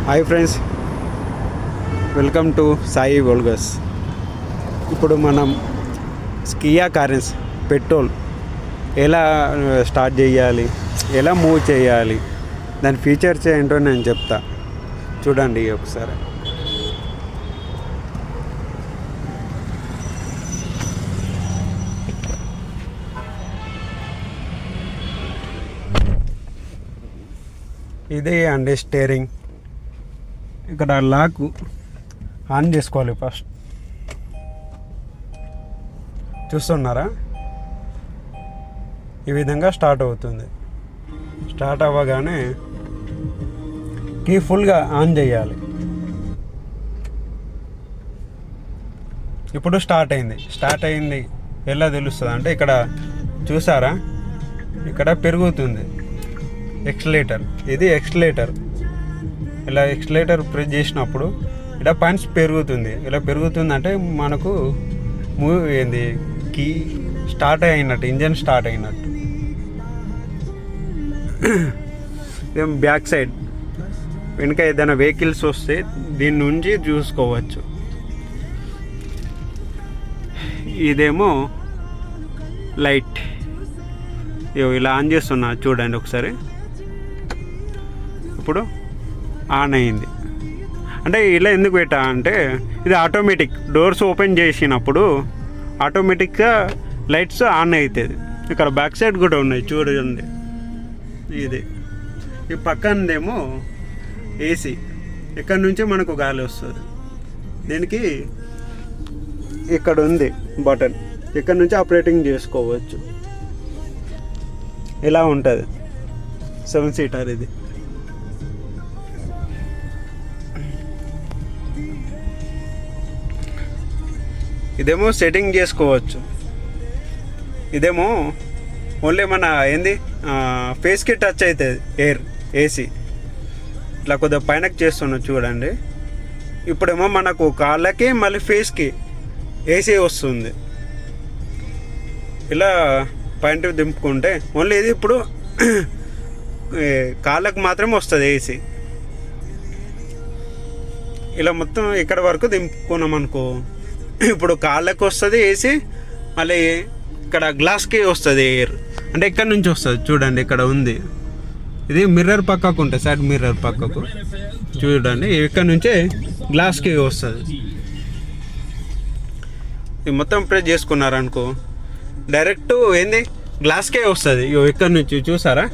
Hi friends, welcome to Sai vlogs. ఇప్పుడు మనం Kia Carens petrol ఎలా స్టార్ట్ చేయాలి, ఎలా మూవ్ చేయాలి, దాని ఫీచర్స్ ఏంటో నేను చెప్తా. చూడండి ఒకసారి. ఇదే అండి స్టీరింగ్. ఇక్కడ లాక్ ఆన్ చేసుకోవాలి. ఫస్ట్ చూస్తున్నారా, ఈ విధంగా స్టార్ట్ అవుతుంది. స్టార్ట్ అవ్వగానే కీ ఫుల్గా ఆన్ చేయాలి. ఇప్పుడు స్టార్ట్ అయింది. ఎలా తెలుస్తుంది అంటే ఇక్కడ చూసారా, ఇక్కడ పెరుగుతుంది ఎక్సలేటర్. ఇది ఎక్సలేటర్. ఇలా ఎక్సలేటర్ ప్రెస్ చేసినప్పుడు ఇలా పంచ్ పెరుగుతుంది. ఇలా పెరుగుతుంది మనకు మూవ్ ఏంది, కీ స్టార్ట్ అయినట్టు, ఇంజన్ స్టార్ట్ అయినట్టు. బ్యాక్ సైడ్ వెనుక ఏదైనా వెహికల్స్ వస్తే దీని నుంచి చూసుకోవచ్చు. ఇదేమో లైట్. ఇలా ఆన్ చేస్తున్నా, చూడండి ఒకసారి. ఇప్పుడు ఆన్ అయింది. అంటే ఇలా ఎందుకు పెట్టా అంటే ఇది ఆటోమేటిక్. డోర్స్ ఓపెన్ చేసినప్పుడు ఆటోమేటిక్గా లైట్స్ ఆన్ అవుతుంది. ఇక్కడ బ్యాక్ సైడ్ కూడా ఉన్నాయి, చూడండి. ఇది ఈ పక్కనదేమో ఏసీ. ఇక్కడ నుంచి మనకు గాలి వస్తుంది. దీనికి ఇక్కడ ఉంది బటన్, ఇక్కడ నుంచి ఆపరేటింగ్ చేసుకోవచ్చు. ఇలా ఉంటుంది 7 సీటర్. ఇది ఇదేమో సెట్టింగ్ చేసుకోవచ్చు. ఇదేమో ఓన్లీ మన ఏంది ఫేస్కి టచ్ అవుతుంది ఎయిర్, ఏసీ. ఇట్లా కొద్దిగా పైనకి చేస్తున్నాం చూడండి. ఇప్పుడేమో మనకు కాళ్ళకి మళ్ళీ ఫేస్కి ఏసీ వస్తుంది. ఇలా పైన దింపుకుంటే ఓన్లీ ఇది ఇప్పుడు కాళ్ళకు మాత్రమే వస్తుంది ఏసీ. ఇలా మొత్తం ఇక్కడ వరకు దింపుకున్నాం అనుకో, ఇప్పుడు కాళ్ళకి వస్తుంది ఏసీ, మళ్ళీ ఇక్కడ గ్లాస్కి వస్తుంది ఎయిర్. అంటే ఇక్కడ నుంచి వస్తుంది చూడండి, ఇక్కడ ఉంది. ఇది మిర్రర్ పక్కకు ఉంటుంది, సైడ్ మిర్రర్ పక్కకు చూడండి. ఇక్కడ నుంచే గ్లాస్కి వస్తుంది. ఇది మొత్తం ప్రెస్ చేసుకున్నారనుకో, డైరెక్ట్ ఏంది గ్లాస్కే వస్తుంది. ఇక్కడ నుంచి చూసారా,